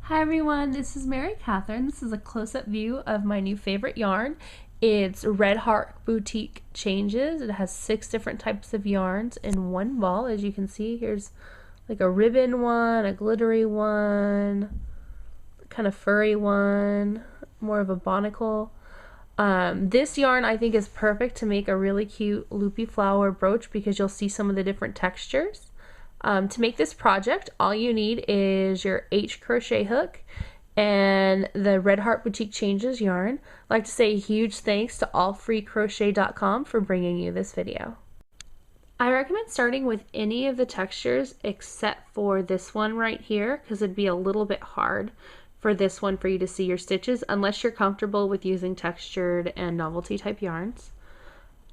Hi everyone, this is Mary Catherine. This is a close-up view of my new favorite yarn. It's Red Heart Boutique Changes. It has 6 different types of yarns in one ball. As you can see, here's like a ribbon one, a glittery one, kind of furry one, more of a barnacle. This yarn I think is perfect to make a really cute loopy flower brooch because you'll see some of the different textures. To make this project, all you need is your H crochet hook and the Red Heart Boutique Changes yarn. I'd like to say a huge thanks to AllFreeCrochet.com for bringing you this video. I recommend starting with any of the textures except for this one right here because it'd be a little bit hard for this one for you to see your stitches unless you're comfortable with using textured and novelty type yarns.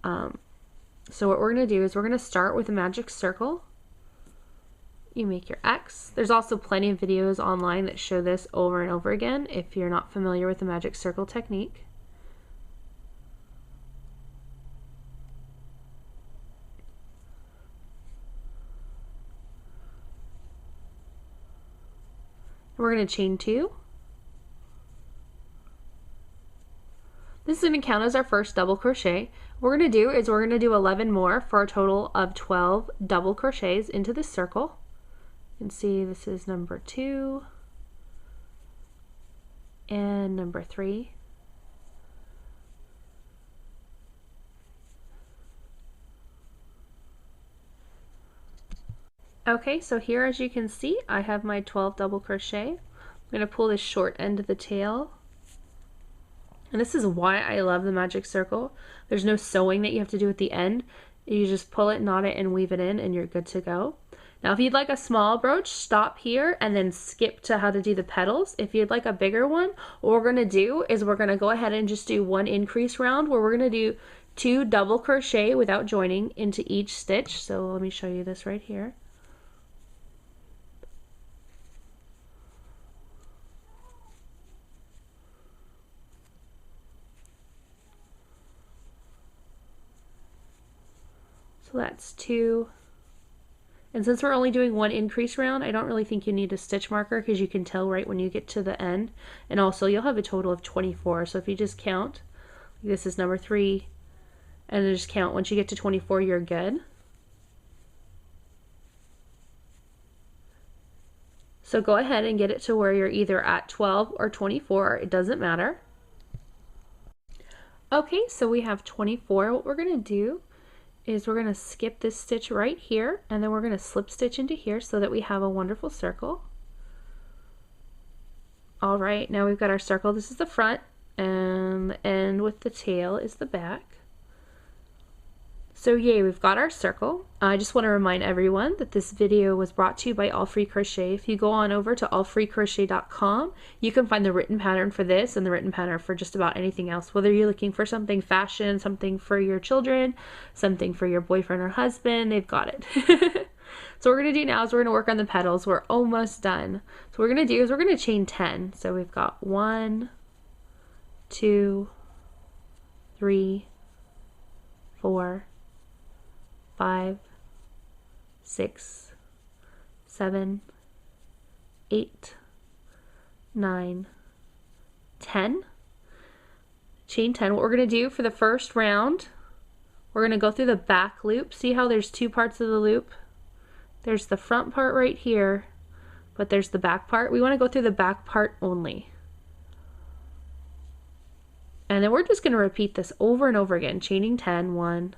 So what we're going to do is we're going to start with a magic circle. You make your X. There's also plenty of videos online that show this over and over again if you're not familiar with the magic circle technique. We're going to chain 2. This is going to count as our first double crochet. What we're going to do is we're going to do 11 more for a total of 12 double crochets into this circle. You can see this is number 2 and number 3. Okay, so here as you can see I have my 12 double crochet. I'm going to pull this short end of the tail. And this is why I love the magic circle. There's no sewing that you have to do at the end. You just pull it, knot it, and weave it in and you're good to go. Now if you'd like a small brooch, stop here and then skip to how to do the petals. If you'd like a bigger one, what we're going to do is we're going to go ahead and just do one increase round where we're going to do 2 double crochet without joining into each stitch. So let me show you this right here. So that's 2. And since we're only doing one increase round, I don't really think you need a stitch marker because you can tell right when you get to the end. And also you'll have a total of 24. So if you just count, this is number 3, and then just count. Once you get to 24, you're good. So go ahead and get it to where you're either at 12 or 24. It doesn't matter. Okay, so we have 24. What we're going to do is we're going to skip this stitch right here and then we're going to slip stitch into here so that we have a wonderful circle. Alright, now we've got our circle. This is the front and the end with the tail is the back. So yay, we've got our circle. I just want to remind everyone that this video was brought to you by AllFreeCrochet. If you go on over to AllFreeCrochet.com, you can find the written pattern for this and the written pattern for just about anything else. Whether you're looking for something fashion, something for your children, something for your boyfriend or husband, they've got it. So what we're going to do now is we're going to work on the petals. We're almost done. So what we're going to do is we're going to chain 10. So we've got 1, 2, 3, 4, 5, 6, 7, 8, 9, 10. Chain 10. What we're going to do for the first round, we're going to go through the back loop. See how there's 2 parts of the loop? There's the front part right here, but there's the back part. We want to go through the back part only. And then we're just going to repeat this over and over again, chaining 10. 1,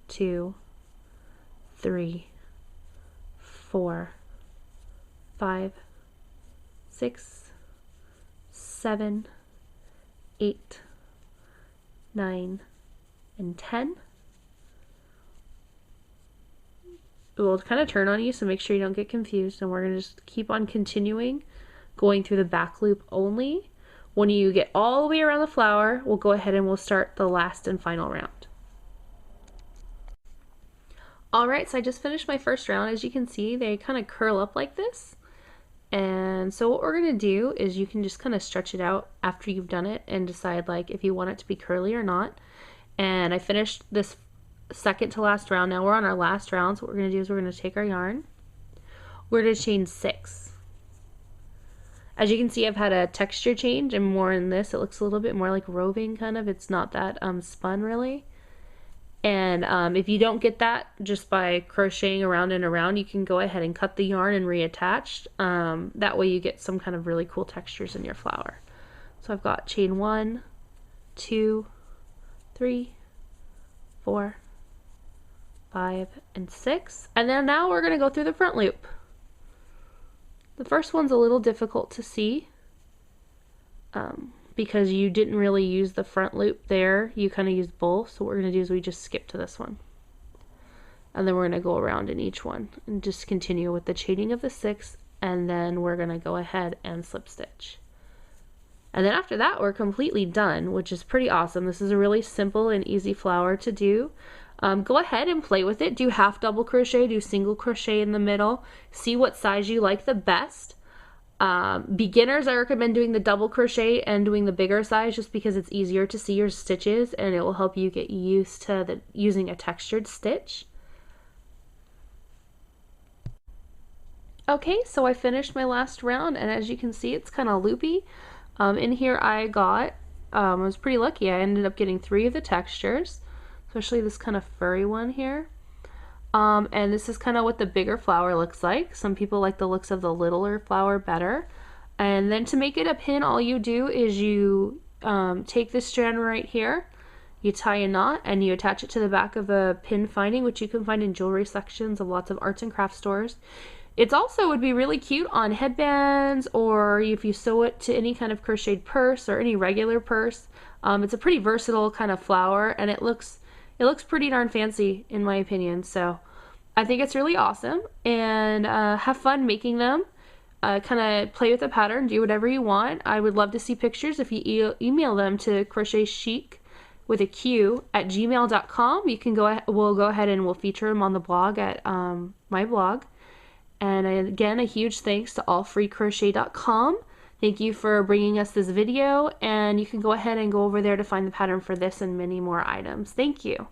2, 3, 4, 5, 6, 7, 8, 9, and 10. It will kind of turn on you, so make sure you don't get confused, and we're going to just keep on continuing going through the back loop only. When you get all the way around the flower, we'll go ahead and we'll start the last and final round. Alright, so I just finished my first round. As you can see, they kind of curl up like this. And so what we're going to do is you can just kind of stretch it out after you've done it and decide like if you want it to be curly or not. And I finished this second to last round. Now we're on our last round. So what we're going to do is we're going to take our yarn. We're going to chain 6. As you can see, I've had a texture change, and more in this. It looks a little bit more like roving kind of. It's not that spun really. And if you don't get that just by crocheting around and around, you can go ahead and cut the yarn and reattach. That way you get some kind of really cool textures in your flower. So I've got chain 1, 2, 3, 4, 5, and 6. And then now we're going to go through the front loop. The first one's a little difficult to see because you didn't really use the front loop there. You kind of used both. So what we're going to do is we just skip to this one. And then we're going to go around in each one and just continue with the chaining of the 6, and then we're going to go ahead and slip stitch. And then after that, we're completely done, which is pretty awesome. This is a really simple and easy flower to do. Go ahead and play with it. Do half double crochet, do single crochet in the middle. See what size you like the best. Beginners, I recommend doing the double crochet and doing the bigger size just because it's easier to see your stitches and it will help you get used to using a textured stitch. Okay, so I finished my last round, and as you can see, it's kind of loopy. In here I was pretty lucky. I ended up getting 3 of the textures, especially this kind of furry one here. And this is kind of what the bigger flower looks like. Some people like the looks of the littler flower better. And then to make it a pin, all you do is you take this strand right here, you tie a knot, and you attach it to the back of a pin finding, which you can find in jewelry sections of lots of arts and crafts stores. It also would be really cute on headbands, or if you sew it to any kind of crocheted purse or any regular purse. It's a pretty versatile kind of flower, and it looks pretty darn fancy in my opinion. So I think it's really awesome, and have fun making them. Kind of play with the pattern, do whatever you want. I would love to see pictures if you email them to crochetchic with a Q at gmail.com. You can we'll go ahead and we'll feature them on the blog at my blog. And again, a huge thanks to AllFreeCrochet.com. Thank you for bringing us this video, and you can go ahead and go over there to find the pattern for this and many more items. Thank you.